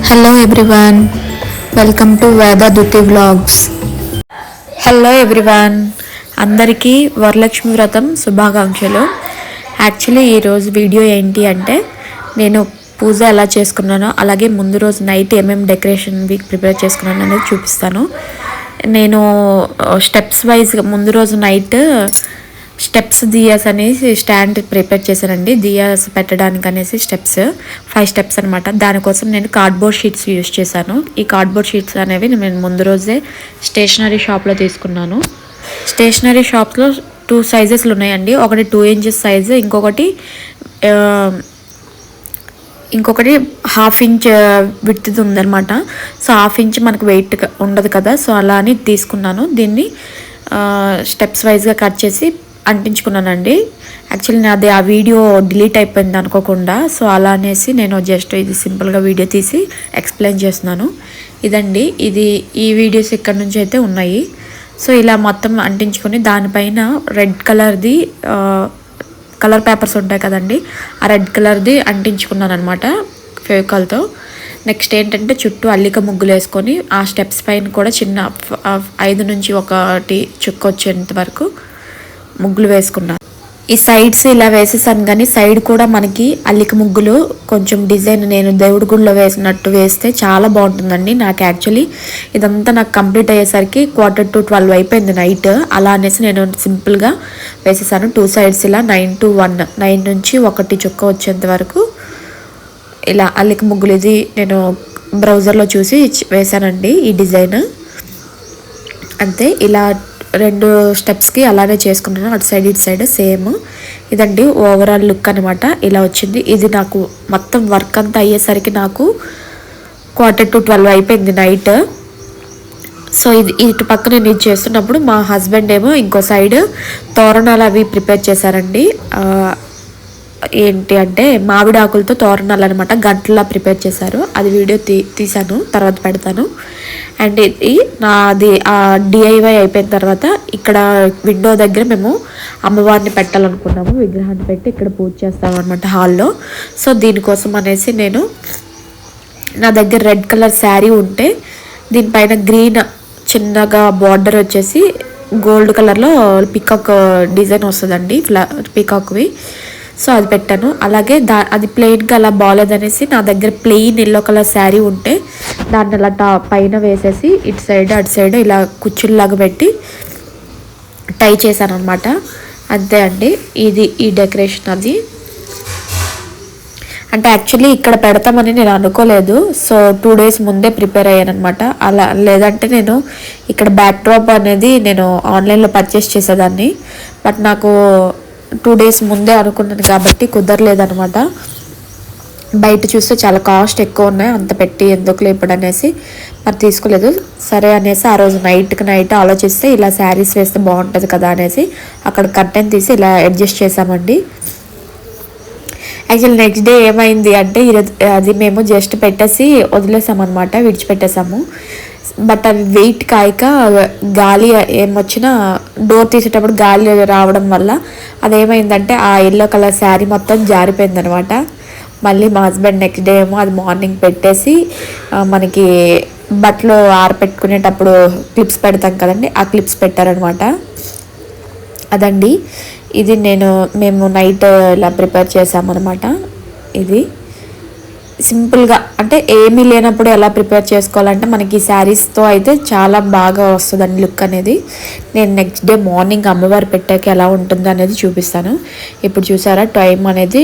Hello everyone, welcome to Vedaduthi vlogs. Hello everyone, అందరికీ వరలక్ష్మి వ్రతం శుభాకాంక్షలు. యాక్చువల్లీ ఈరోజు వీడియో ఏంటి అంటే నేను పూజ ఎలా చేసుకున్నానో, అలాగే ముందు రోజు నైట్ ఏమేమి డెకరేషన్ ప్రిపేర్ చేసుకున్నాను అనేది చూపిస్తాను. నేను స్టెప్స్ వైజ్గా ముందు రోజు నైట్ స్టెప్స్ దియాస్ అనేసి స్టాండ్ ప్రిపేర్ చేశానండి. దియాస్ పెట్టడానికి అనేసి 5 స్టెప్స్ అనమాట. దానికోసం నేను కార్డ్బోర్డ్ షీట్స్ యూజ్ చేశాను. ఈ కార్డ్బోర్డ్ షీట్స్ అనేవి నేను ముందు రోజే స్టేషనరీ షాప్లో తీసుకున్నాను. స్టేషనరీ షాప్లో 2 సైజెస్లు ఉన్నాయండి. ఒకటి 2 ఇంచెస్ సైజు, ఇంకొకటి 1/2 ఇంచ్ విడ్త్ ఉందన్నమాట. సో 1/2 ఇంచ్ మనకు వెయిట్ ఉండదు కదా, సో అలా అని తీసుకున్నాను. దీన్ని స్టెప్స్ వైజ్గా కట్ చేసి అంటించుకున్నానండి. యాక్చువల్లీ నాది ఆ వీడియో డిలీట్ అయిపోయింది అనుకోకుండా, సో అలా అనేసి నేను జస్ట్ ఇది సింపుల్గా వీడియో తీసి ఎక్స్ప్లెయిన్ చేస్తున్నాను. ఇదండి, ఈ వీడియోస్ ఇక్కడ నుంచి అయితే ఉన్నాయి. సో ఇలా మొత్తం అంటించుకొని దానిపైన రెడ్ కలర్ది కలర్ పేపర్స్ ఉంటాయి కదండి, ఆ రెడ్ కలర్ది అంటించుకున్నాను అనమాట ఫెవికాల్తో. నెక్స్ట్ ఏంటంటే చుట్టూ అల్లిక ముగ్గులు వేసుకొని ఆ స్టెప్స్ పైన కూడా చిన్న 5 నుంచి 1 చుక్క వచ్చేంత వరకు ముగ్గులు వేసుకున్నాను. ఈ సైడ్స్ ఇలా వేసేసాను, కానీ సైడ్ కూడా మనకి అల్లిక ముగ్గులు కొంచెం డిజైన్ నేను దేవుడి గుడిలో వేసినట్టు వేస్తే చాలా బాగుంటుందండి. నాకు యాక్చువల్లీ ఇదంతా నాకు కంప్లీట్ అయ్యేసరికి 11:45 అయిపోయింది నైట్. అలా అనేసి నేను సింపుల్గా వేసేసాను. 2 సైడ్స్ ఇలా 9 to 1, 9 నుంచి 1 చుక్క వచ్చేంత వరకు ఇలా అల్లిక ముగ్గులు. ఇది నేను బ్రౌజర్లో చూసి వేసానండి ఈ డిజైన్. అంతే, ఇలా 2 స్టెప్స్కి అలానే చేసుకున్నాను, అటు సైడ్ ఇటు సైడ్ సేమ్. ఇదండి ఓవరాల్ లుక్ అనమాట. ఇలా వచ్చింది. ఇది నాకు మొత్తం వర్క్ అంతా అయ్యేసరికి నాకు 11:45 అయిపోయింది నైట్. సో ఇటు పక్క నేను ఇది చేస్తున్నప్పుడు మా హస్బెండ్ ఏమో ఇంకో సైడ్ తోరణాలు అవి ప్రిపేర్ చేశారండి. ఏంటి అంటే మామిడి ఆకులతో తోరణాలు అనమాట, గంటలా ప్రిపేర్ చేశారు. అది వీడియో తీసాను, తర్వాత పెడతాను. అండ్ ఇది నాది డిఐవై అయిపోయిన తర్వాత ఇక్కడ విండో దగ్గర మేము అమ్మవారిని పెట్టాలనుకున్నాము. విగ్రహాన్ని పెట్టి ఇక్కడ పూజ చేస్తాము అనమాట హాల్లో. సో దీనికోసం అనేసి నేను నా దగ్గర రెడ్ కలర్ శారీ ఉంటే దీనిపైన గ్రీన్ చిన్నగా బార్డర్ వచ్చేసి గోల్డ్ కలర్లో పికాక్ డిజైన్ వస్తుందండి, పికాక్వి. సో అది పెట్టాను. అలాగే అది ప్లెయిన్గా అలా బాగాలేదనేసి నా దగ్గర ప్లెయిన్ ఎల్లో కలర్ శారీ ఉంటే దాన్ని అలా పైన వేసేసి ఇటు సైడ్ అటు సైడ్ ఇలా కుచ్చుల్లాగా పెట్టి టై చేశాను అనమాట. అంతే అండి, ఈ డెకరేషన్. అది అంటే యాక్చువల్లీ ఇక్కడ పెడతామని నేను అనుకోలేదు. సో 2 days ముందే ప్రిపేర్ అయ్యాను అనమాట. అలా లేదంటే నేను ఇక్కడ బ్యాక్ డ్రాప్ అనేది నేను ఆన్లైన్లో పర్చేస్ చేసేదాన్ని. బట్ నాకు 2 days ముందే అనుకున్నాను కాబట్టి కుదరలేదనమాట. బయట చూస్తే చాలా కాస్ట్ ఎక్కువ ఉన్నాయి, అంత పెట్టి ఎందుకులే ఇప్పుడు అనేసి మరి తీసుకోలేదు. సరే అనేసి ఆ రోజు నైట్ ఆలోచిస్తే ఇలా శారీస్ వేస్తే బాగుంటుంది కదా అనేసి అక్కడ కర్టెన్ తీసి ఇలా అడ్జస్ట్ చేసామండి. యాక్చువల్లీ నెక్స్ట్ డే ఏమైంది అంటే అది మేము జస్ట్ పెట్టేసి వదిలేసామన్నమాట, విడిచిపెట్టేసాము. బట్ అవి వెయిట్ కాయక గాలి ఏమొచ్చినా డోర్ తీసేటప్పుడు గాలి రావడం వల్ల అదేమైందంటే ఆ ఎల్లో కలర్ శారీ మొత్తం జారిపోయింది అనమాట. మళ్ళీ మా హస్బెండ్ నెక్స్ట్ డే ఏమో అది మార్నింగ్ పెట్టేసి మనకి బట్టలు ఆరపెట్టుకునేటప్పుడు క్లిప్స్ పెడతాం కదండి, ఆ క్లిప్స్ పెట్టారనమాట. అదండి, ఇది మేము నైట్ ఇలా ప్రిపేర్ చేసామన్నమాట. ఇది సింపుల్గా అంటే ఏమీ లేనప్పుడు ఎలా ప్రిపేర్ చేసుకోవాలంటే మనకి శారీస్తో అయితే చాలా బాగా వస్తుందండి లుక్ అనేది. నేను నెక్స్ట్ డే మార్నింగ్ అమ్మవారు పెట్టాక ఎలా ఉంటుందో అనేది చూపిస్తాను. ఇప్పుడు చూసారా టైం అనేది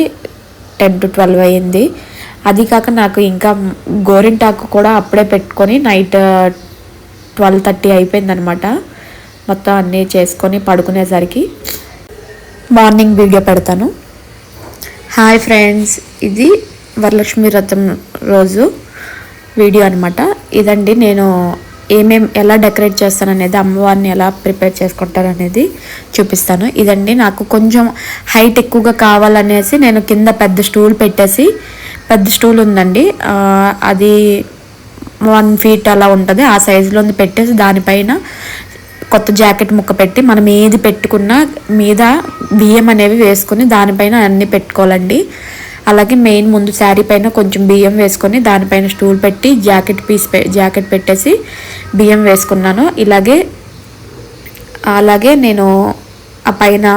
10 to 12 అయ్యింది. అది కాక నాకు ఇంకా గోరింటాకు కూడా అప్పుడే పెట్టుకొని నైట్ 12:30 అయిపోయిందనమాట. మొత్తం అన్నీ చేసుకొని పడుకునేసరికి మార్నింగ్ వీడియో పెడతాను. హాయ్ ఫ్రెండ్స్, ఇది వరలక్ష్మి వ్రతం రోజు వీడియో అనమాట. ఇదండి, నేను ఎలా డెకరేట్ చేస్తాననేది, అమ్మవారిని ఎలా ప్రిపేర్ చేసుకుంటాననేది చూపిస్తాను. ఇదండి, నాకు కొంచెం హైట్ ఎక్కువగా కావాలనేసి నేను కింద పెద్ద స్టూల్ పెట్టేసి, పెద్ద స్టూల్ ఉందండి, అది 1 feet అలా ఉంటుంది, ఆ సైజులో పెట్టేసి దానిపైన కొత్త జాకెట్ ముక్క పెట్టి మనం ఏది పెట్టుకున్నా మీద బియ్యం అనేవి వేసుకుని దానిపైన అన్నీ పెట్టుకోవాలండి. అలాగే మెయిన్ ముందు శారీ పైన కొంచెం బియ్యం వేసుకొని దానిపైన స్టూల్ పెట్టి జాకెట్ పెట్టేసి బియ్యం వేసుకున్నాను. అలాగే నేను ఆ పైన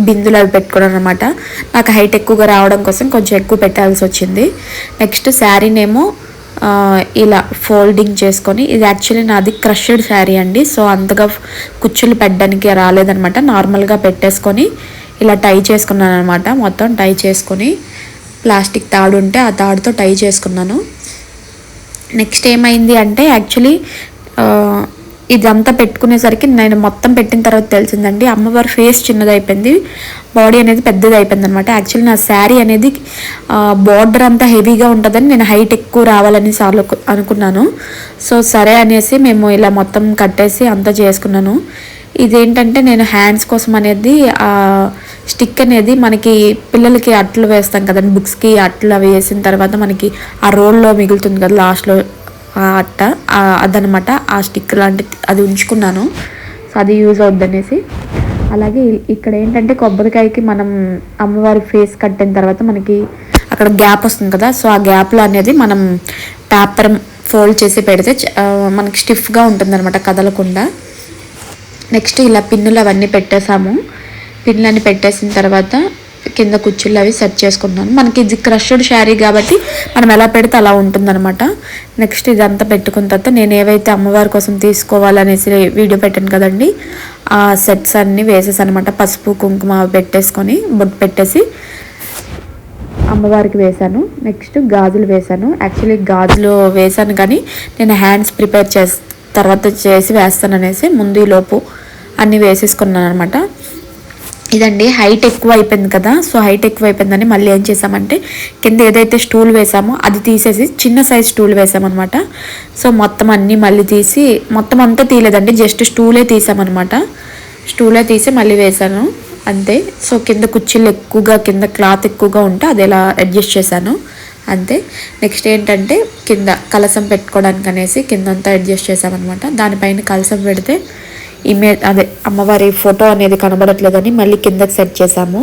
బిందులు అవి పెట్టుకున్నాను అనమాట. నాకు హైట్ ఎక్కువగా రావడం కోసం కొంచెం ఎక్కువ పెట్టాల్సి వచ్చింది. నెక్స్ట్ శారీనేమో ఇలా ఫోల్డింగ్ చేసుకొని, ఇది యాక్చువల్లీ నాది క్రష్డ్ శారీ అండి. సో అంతగా కుచ్చులు పెట్టడానికి రాలేదనమాట. నార్మల్గా పెట్టేసుకొని ఇలా టై చేసుకున్నాను అనమాట. మొత్తం టై చేసుకొని ప్లాస్టిక్ తాడు ఉంటే ఆ తాడుతో టై చేసుకున్నాను. నెక్స్ట్ ఏమైంది అంటే యాక్చువల్లీ ఇదంతా పెట్టుకునేసరికి నేను మొత్తం పెట్టిన తర్వాత తెలిసిందండి, అమ్మవారి ఫేస్ చిన్నది అయిపోయింది, బాడీ అనేది పెద్దది అయిపోయింది అనమాట. యాక్చువల్లీ నా శారీ అనేది బార్డర్ అంతా హెవీగా ఉంటుందని నేను హైట్ ఎక్కువ రావాలని అనుకున్నాను. సో సరే అనేసి మేము ఇలా మొత్తం కట్టేసి అంతా చేసుకున్నాను. ఇదేంటంటే నేను హ్యాండ్స్ కోసం అనేది ఆ స్టిక్ అనేది మనకి పిల్లలకి అట్లు వేస్తాం కదండి, బుక్స్కి అట్లు అవి వేసిన తర్వాత మనకి ఆ రోల్లో మిగులుతుంది కదా లాస్ట్లో అట్ట, అదనమాట ఆ స్టిక్ లాంటిది, అది ఉంచుకున్నాను. సో అది యూజ్ అవుద్దనేసి. అలాగే ఇక్కడ ఏంటంటే కొబ్బరికాయకి మనం అమ్మవారి ఫేస్ కట్టిన తర్వాత మనకి అక్కడ గ్యాప్ వస్తుంది కదా, సో ఆ గ్యాప్లో అనేది మనం పేపర్ ఫోల్డ్ చేసి పెడితే మనకి స్టిఫ్గా ఉంటుంది అనమాట, కదలకుండా. నెక్స్ట్ ఇలా పిన్నులు అవన్నీ పెట్టేసాము. పిన్నులన్నీ పెట్టేసిన తర్వాత కింద కుర్చీలు అవి సెట్ చేసుకున్నాను. మనకి ఇది క్రష్డ్ శారీ కాబట్టి మనం ఎలా పెడితే అలా ఉంటుందన్నమాట. నెక్స్ట్ ఇదంతా పెట్టుకున్న తర్వాత నేను ఏవైతే అమ్మవారి కోసం తీసుకోవాలనేసి వీడియో పెట్టాను కదండి, ఆ సెట్స్ అన్నీ వేసేసాను అనమాట. పసుపు కుంకుమ పెట్టేసుకొని బొట్టు పెట్టేసి అమ్మవారికి వేశాను. నెక్స్ట్ గాజులు వేశాను. యాక్చువల్లీ గాజులు వేశాను కానీ నేను హ్యాండ్స్ ప్రిపేర్ తర్వాత చేసి వేస్తాననేసి ముందు ఈ లోపు అన్నీ వేసేసుకున్నాను అనమాట. ఇదండి హైట్ ఎక్కువ అయిపోయింది కదా, సో హైట్ ఎక్కువ అయిపోయిందని మళ్ళీ ఏం చేసామంటే కింద ఏదైతే స్టూల్ వేసామో అది తీసేసి చిన్న సైజ్ స్టూల్ వేసామన్నమాట. సో మొత్తం అన్నీ మళ్ళీ తీసి, మొత్తం అంతా తీయలేదండి, జస్ట్ స్టూలే తీసామన్నమాట. స్టూలే తీసి మళ్ళీ వేసాను అంతే. సో కింద కుర్చీలు ఎక్కువగా, కింద క్లాత్ ఎక్కువగా ఉంటే అది ఇలా అడ్జస్ట్ చేశాను అంతే. నెక్స్ట్ ఏంటంటే కింద కలసం పెట్టుకోవడానికి అనేసి కిందంతా అడ్జస్ట్ చేసామన్నమాట. దానిపైన కలసం పెడితే అదే అమ్మవారి ఫోటో అనేది కనబడట్లేదని మళ్ళీ కిందకి సెట్ చేసాము.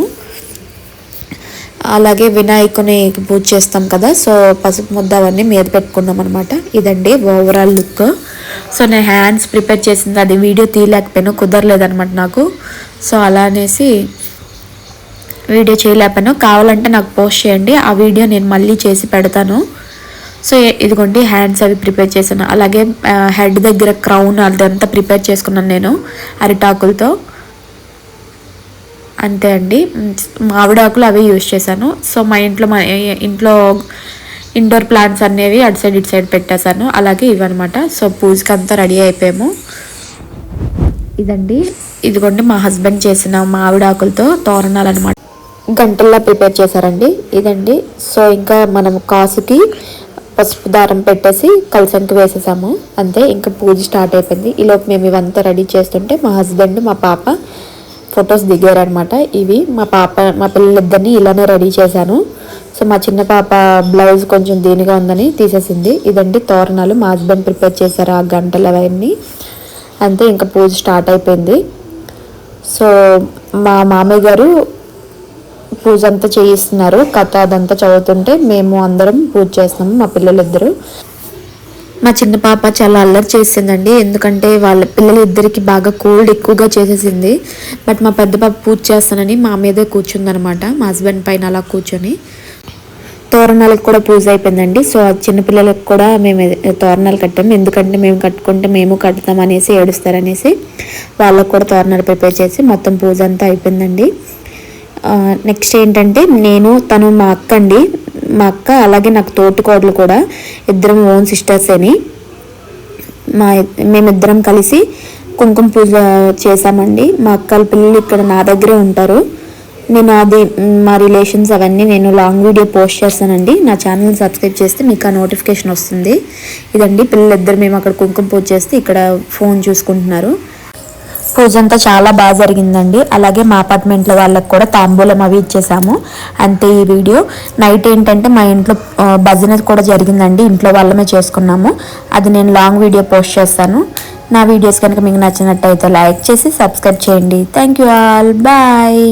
అలాగే వినాయకుని పూజ చేస్తాం కదా, సో పసుపు ముద్ద అవన్నీ మీద పెట్టుకున్నాం అనమాట. ఇదండి ఓవరాల్ లుక్. సో నేను హ్యాండ్స్ ప్రిపేర్ చేసింది అది వీడియో తీయలేకపోయాను, కుదరలేదనమాట నాకు. సో అలా అనేసి వీడియో చేయలేకపోయాను. కావాలంటే నాకు పోస్ట్ చేయండి, ఆ వీడియో నేను మళ్ళీ చేసి పెడతాను. సో ఇదిగోండి హ్యాండ్స్ అవి ప్రిపేర్ చేశాను. అలాగే హెడ్ దగ్గర క్రౌన్ అదంతా ప్రిపేర్ చేసుకున్నాను నేను అరిటాకులతో అంతే అండి. మామిడాకులు అవి యూజ్ చేశాను. సో మా ఇంట్లో ఇండోర్ ప్లాంట్స్ అనేవి అటు సైడ్ ఇటు సైడ్ పెట్టేశాను. అలాగే ఇవన్నమాట. సో పూజకి అంతా రెడీ అయిపోయాము. ఇదండి, ఇదిగోండి మా హస్బెండ్ చేసిన మామిడాకులతో తోరణాలు అనమాట, గంటల్లో ప్రిపేర్ చేశారండి. ఇదండి. సో ఇంకా మనం కాసుకి పసుపు దారం పెట్టేసి కలసంకి వేసేసాము అంతే. ఇంకా పూజ స్టార్ట్ అయిపోయింది. ఈలోపు మేము ఇవంతా రెడీ చేస్తుంటే మా హస్బెండ్ మా పాప ఫొటోస్ దిగారనమాట. ఇవి మా పిల్లలిద్దరిని ఇలానే రెడీ చేశాను. సో మా చిన్న పాప బ్లౌజ్ కొంచెం దీనిగా ఉందని తీసేసింది. ఇదండి తోరణాలు మా హస్బెండ్ ప్రిపేర్ చేశారు ఆ గంటలు అవన్నీ అంతే. ఇంకా పూజ స్టార్ట్ అయిపోయింది. సో మా మామయ్య గారు పూజ అంతా చేయిస్తున్నారు, కథ అదంతా చదువుతుంటే మేము అందరం పూజ చేస్తున్నాము, మా పిల్లలిద్దరు. మా చిన్న పాప చాలా అల్లరి చేసిందండి, ఎందుకంటే వాళ్ళ పిల్లలిద్దరికి బాగా కోల్డ్ ఎక్కువగా చేసేసింది. బట్ మా పెద్ద పాప పూజ చేస్తానని మా మీదే కూర్చుందనమాట, మా హస్బెండ్ పైన అలా కూర్చొని. తోరణాలకు కూడా పూజ అయిపోయిందండి. సో చిన్నపిల్లలకు కూడా మేము తోరణాలు కట్టాము, ఎందుకంటే మేము కట్టుకుంటే మేము కడతాం అనేసి ఏడుస్తారనేసి వాళ్ళకు కూడా తోరణాలు ప్రిపేర్ చేసి మొత్తం పూజ అంతా అయిపోయిందండి. నెక్స్ట్ ఏంటంటే నేను తను మా అక్క అండి, మా అక్క అలాగే నాకు తోటికోడలు కూడా, ఇద్దరం ఓన్ సిస్టర్స్ అని మేమిద్దరం కలిసి కుంకుమ పూజ చేసామండి. మా అక్కల పిల్లలు ఇక్కడ నా దగ్గరే ఉంటారు. నేను అది మా రిలేషన్స్ అవన్నీ నేను లాంగ్ వీడియో పోస్ట్ చేస్తానండి. నా ఛానల్ సబ్స్క్రైబ్ చేస్తే మీకు ఆ నోటిఫికేషన్ వస్తుంది. ఇదండి పిల్లలిద్దరు మేము అక్కడ కుంకుమ పూజ చేస్తే ఇక్కడ ఫోన్ చూసుకుంటున్నారు. పూజ అంతా చాలా బాగా జరిగిందండి. అలాగే మా అపార్ట్మెంట్లో వాళ్ళకి కూడా తాంబూలం అవి ఇచ్చేసాము అంతే. ఈ వీడియో నైట్ ఏంటంటే మా ఇంట్లో భజన కూడా జరిగిందండి, ఇంట్లో వాళ్ళమే చేసుకున్నాము. అది నేను లాంగ్ వీడియో పోస్ట్ చేస్తాను. నా వీడియోస్ కనుక మీకు నచ్చినట్టయితే లైక్ చేసి సబ్స్క్రైబ్ చేయండి. Thank you all, bye.